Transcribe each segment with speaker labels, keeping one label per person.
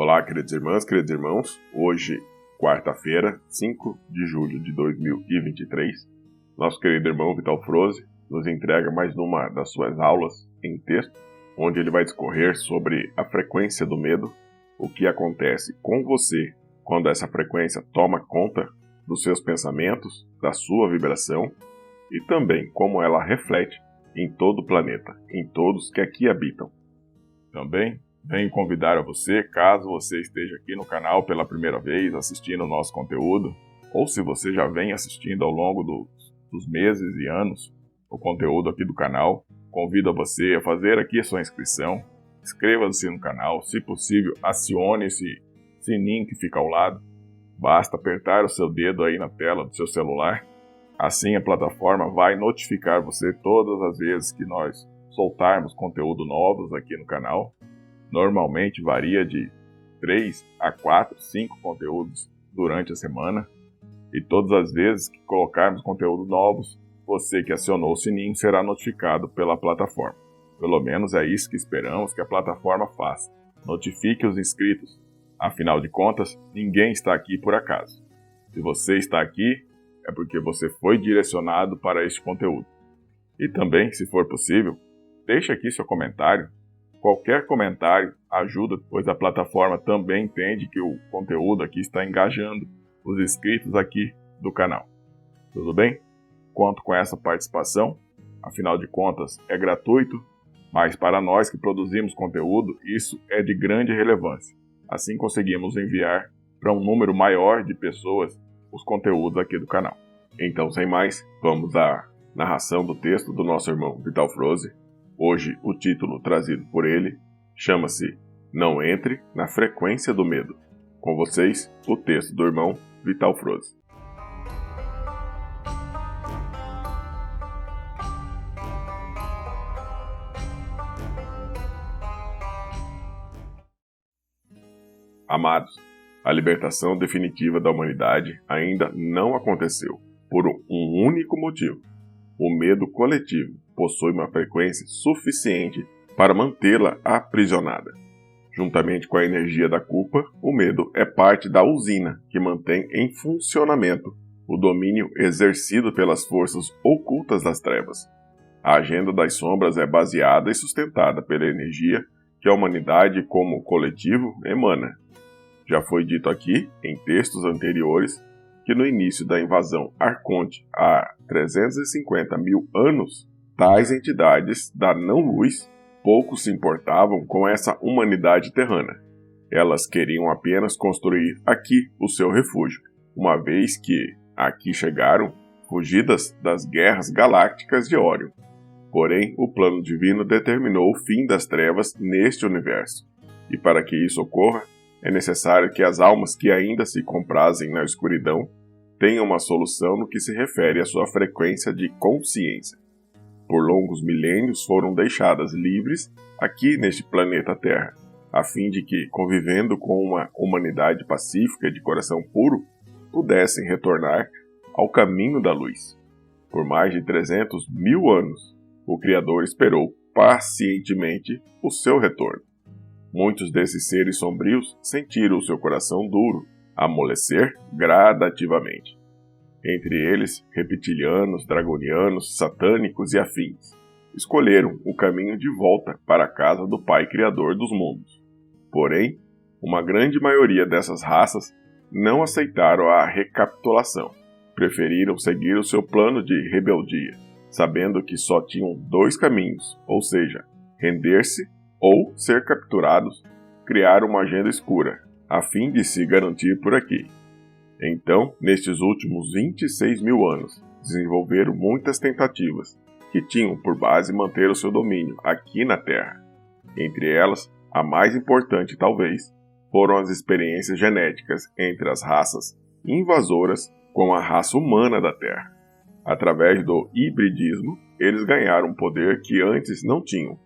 Speaker 1: Olá, queridas irmãs, queridos irmãos. Hoje, quarta-feira, 5 de julho de 2023, nosso querido irmão Vital Froze nos entrega mais uma das suas aulas em texto, onde ele vai discorrer sobre a frequência do medo, o que acontece com você quando essa frequência toma conta dos seus pensamentos, da sua vibração, e também como ela reflete em todo o planeta, em todos que aqui habitam. Também venho convidar a você, caso você esteja aqui no canal pela primeira vez assistindo o nosso conteúdo, ou se você já vem assistindo ao longo dos meses e anos o conteúdo aqui do canal, convido a você a fazer aqui a sua inscrição, inscreva-se no canal, se possível acione esse sininho que fica ao lado, basta apertar o seu dedo aí na tela do seu celular, assim a plataforma vai notificar você todas as vezes que nós soltarmos conteúdo novos aqui no canal. Normalmente varia de 3 a 4, 5 conteúdos durante a semana. E todas as vezes que colocarmos conteúdos novos, você que acionou o sininho será notificado pela plataforma. Pelo menos é isso que esperamos que a plataforma faça. Notifique os inscritos. Afinal de contas, ninguém está aqui por acaso. Se você está aqui, é porque você foi direcionado para este conteúdo. E também, se for possível, deixe aqui seu comentário. Qualquer comentário ajuda, pois a plataforma também entende que o conteúdo aqui está engajando os inscritos aqui do canal. Tudo bem? Conto com essa participação, afinal de contas é gratuito, mas para nós que produzimos conteúdo, isso é de grande relevância. Assim conseguimos enviar para um número maior de pessoas os conteúdos aqui do canal. Então, sem mais, vamos à narração do texto do nosso irmão Vital Froze. Hoje, o título trazido por ele chama-se Não Entre na Frequência do Medo. Com vocês, o texto do irmão Vital Froze. Amados, a libertação definitiva da humanidade ainda não aconteceu, por um único motivo. O medo coletivo possui uma frequência suficiente para mantê-la aprisionada. Juntamente com a energia da culpa, o medo é parte da usina que mantém em funcionamento o domínio exercido pelas forças ocultas das trevas. A agenda das sombras é baseada e sustentada pela energia que a humanidade como coletivo emana. Já foi dito aqui, em textos anteriores, que no início da invasão arconte há 350 mil anos, tais entidades da não-luz pouco se importavam com essa humanidade terrana. Elas queriam apenas construir aqui o seu refúgio, uma vez que aqui chegaram fugidas das guerras galácticas de Órion. Porém, o plano divino determinou o fim das trevas neste universo, e para que isso ocorra, é necessário que as almas que ainda se comprazem na escuridão tenham uma solução no que se refere à sua frequência de consciência. Por longos milênios foram deixadas livres aqui neste planeta Terra, a fim de que, convivendo com uma humanidade pacífica de coração puro, pudessem retornar ao caminho da luz. Por mais de 300 mil anos, o Criador esperou pacientemente o seu retorno. Muitos desses seres sombrios sentiram o seu coração duro amolecer gradativamente. Entre eles, reptilianos, dragonianos, satânicos e afins, escolheram o caminho de volta para a casa do Pai Criador dos mundos. Porém, uma grande maioria dessas raças não aceitaram a recapitulação, preferiram seguir o seu plano de rebeldia, sabendo que só tinham dois caminhos, ou seja, render-se ou ser capturados, criaram uma agenda escura, a fim de se garantir por aqui. Então, nestes últimos 26 mil anos, desenvolveram muitas tentativas, que tinham por base manter o seu domínio aqui na Terra. Entre elas, a mais importante talvez, foram as experiências genéticas entre as raças invasoras com a raça humana da Terra. Através do hibridismo, eles ganharam um poder que antes não tinham,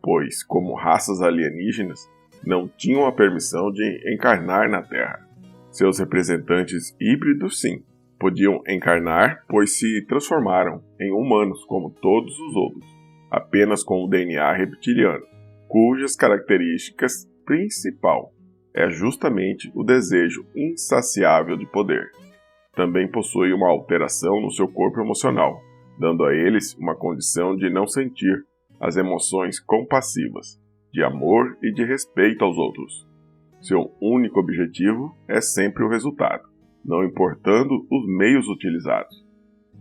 Speaker 1: pois, como raças alienígenas, não tinham a permissão de encarnar na Terra. Seus representantes híbridos, sim, podiam encarnar, pois se transformaram em humanos como todos os outros, apenas com o DNA reptiliano, cujas características principal é justamente o desejo insaciável de poder. Também possui uma alteração no seu corpo emocional, dando a eles uma condição de não sentir as emoções compassivas, de amor e de respeito aos outros. Seu único objetivo é sempre o resultado, não importando os meios utilizados.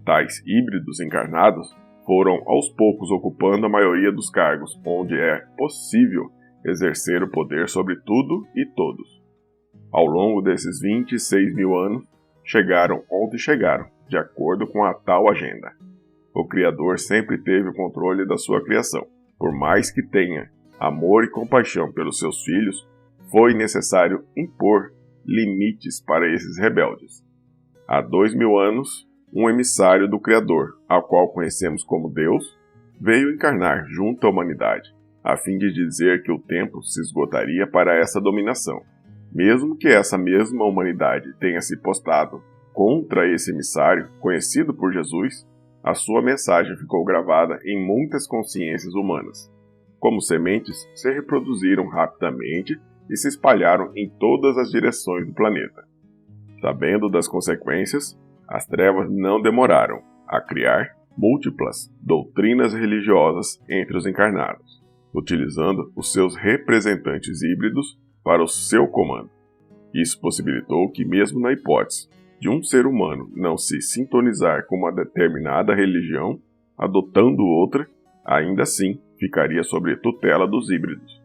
Speaker 1: Tais híbridos encarnados foram aos poucos ocupando a maioria dos cargos onde é possível exercer o poder sobre tudo e todos. Ao longo desses 26 mil anos, chegaram onde chegaram, de acordo com a tal agenda. O Criador sempre teve o controle da sua criação. Por mais que tenha amor e compaixão pelos seus filhos, foi necessário impor limites para esses rebeldes. Há 2000 anos, um emissário do Criador, ao qual conhecemos como Deus, veio encarnar junto à humanidade, a fim de dizer que o tempo se esgotaria para essa dominação. Mesmo que essa mesma humanidade tenha se postado contra esse emissário, conhecido por Jesus, a sua mensagem ficou gravada em muitas consciências humanas. Como sementes, se reproduziram rapidamente e se espalharam em todas as direções do planeta. Sabendo das consequências, as trevas não demoraram a criar múltiplas doutrinas religiosas entre os encarnados, utilizando os seus representantes híbridos para o seu comando. Isso possibilitou que, mesmo na hipótese de um ser humano não se sintonizar com uma determinada religião, adotando outra, ainda assim ficaria sob tutela dos híbridos.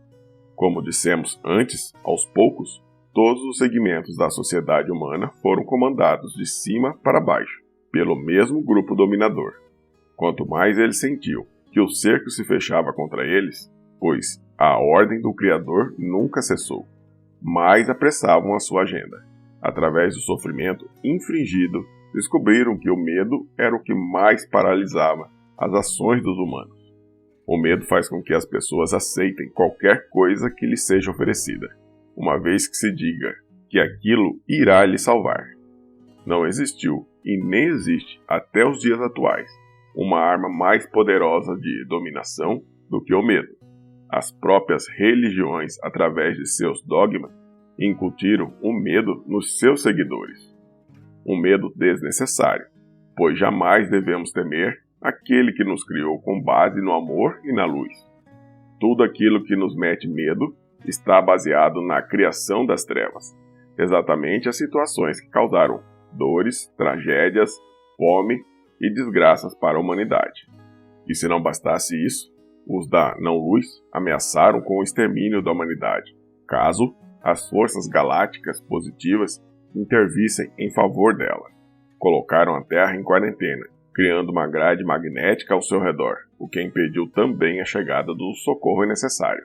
Speaker 1: Como dissemos antes, aos poucos, todos os segmentos da sociedade humana foram comandados de cima para baixo, pelo mesmo grupo dominador. Quanto mais ele sentiu que o cerco se fechava contra eles, pois a ordem do Criador nunca cessou, mais apressavam a sua agenda. Através do sofrimento infligido, descobriram que o medo era o que mais paralisava as ações dos humanos. O medo faz com que as pessoas aceitem qualquer coisa que lhes seja oferecida, uma vez que se diga que aquilo irá lhe salvar. Não existiu, e nem existe até os dias atuais, uma arma mais poderosa de dominação do que o medo. As próprias religiões, através de seus dogmas, incutiram o medo nos seus seguidores. Um medo desnecessário, pois jamais devemos temer aquele que nos criou com base no amor e na luz. Tudo aquilo que nos mete medo está baseado na criação das trevas, exatamente as situações que causaram dores, tragédias, fome e desgraças para a humanidade. E se não bastasse isso, os da não-luz ameaçaram com o extermínio da humanidade, caso as forças galácticas positivas intervissem em favor dela. Colocaram a Terra em quarentena, criando uma grade magnética ao seu redor, o que impediu também a chegada do socorro necessário.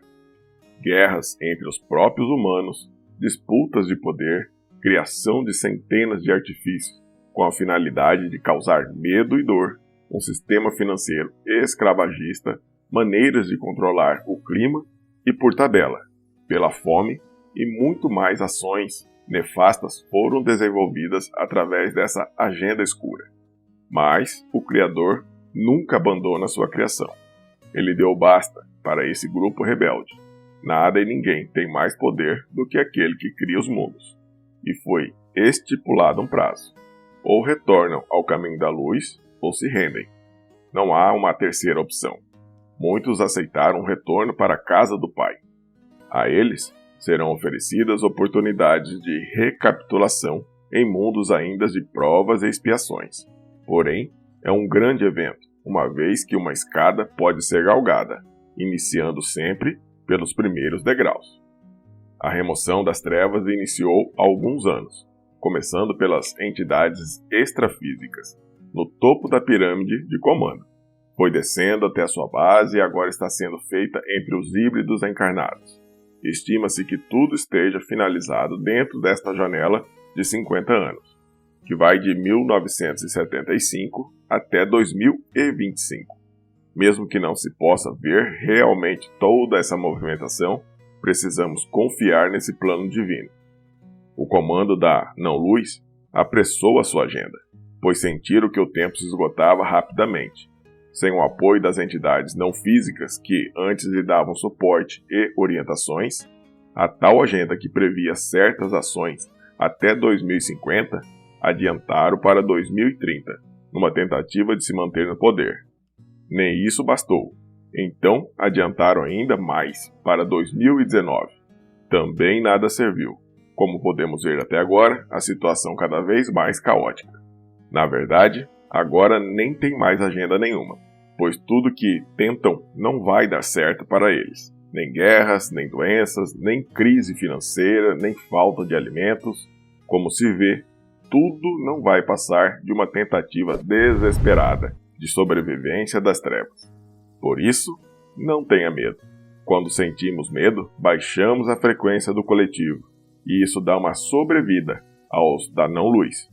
Speaker 1: Guerras entre os próprios humanos, disputas de poder, criação de centenas de artifícios, com a finalidade de causar medo e dor, um sistema financeiro escravagista, maneiras de controlar o clima e, por tabela, pela fome, e muito mais ações nefastas foram desenvolvidas através dessa agenda escura. Mas o Criador nunca abandona sua criação. Ele deu basta para esse grupo rebelde. Nada e ninguém tem mais poder do que aquele que cria os mundos. E foi estipulado um prazo. Ou retornam ao caminho da luz, ou se rendem. Não há uma terceira opção. Muitos aceitaram o retorno para a casa do Pai. A eles serão oferecidas oportunidades de recapitulação em mundos ainda de provas e expiações. Porém, é um grande evento, uma vez que uma escada pode ser galgada, iniciando sempre pelos primeiros degraus. A remoção das trevas iniciou há alguns anos, começando pelas entidades extrafísicas, no topo da pirâmide de comando. Foi descendo até a sua base e agora está sendo feita entre os híbridos encarnados. Estima-se que tudo esteja finalizado dentro desta janela de 50 anos, que vai de 1975 até 2025. Mesmo que não se possa ver realmente toda essa movimentação, precisamos confiar nesse plano divino. O comando da não-luz apressou a sua agenda, pois sentiram que o tempo se esgotava rapidamente. Sem o apoio das entidades não físicas que antes lhe davam suporte e orientações, A tal agenda que previa certas ações até 2050, adiantaram para 2030, numa tentativa de se manter no poder. Nem isso bastou. Então, adiantaram ainda mais para 2019. Também nada serviu. Como podemos ver até agora, a situação cada vez mais caótica. Na verdade, agora nem tem mais agenda nenhuma, pois tudo que tentam não vai dar certo para eles. Nem guerras, nem doenças, nem crise financeira, nem falta de alimentos. Como se vê, tudo não vai passar de uma tentativa desesperada de sobrevivência das trevas. Por isso, não tenha medo. Quando sentimos medo, baixamos a frequência do coletivo, e isso dá uma sobrevida aos da não-luz.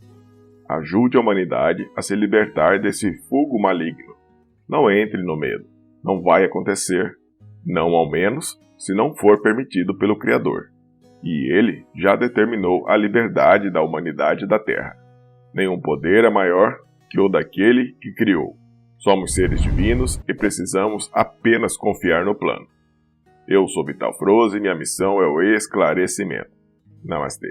Speaker 1: Ajude a humanidade a se libertar desse fogo maligno. Não entre no medo. Não vai acontecer. Não ao menos se não for permitido pelo Criador. E ele já determinou a liberdade da humanidade da Terra. Nenhum poder é maior que o daquele que criou. Somos seres divinos e precisamos apenas confiar no plano. Eu sou Vital Froze e minha missão é o esclarecimento. Namastê.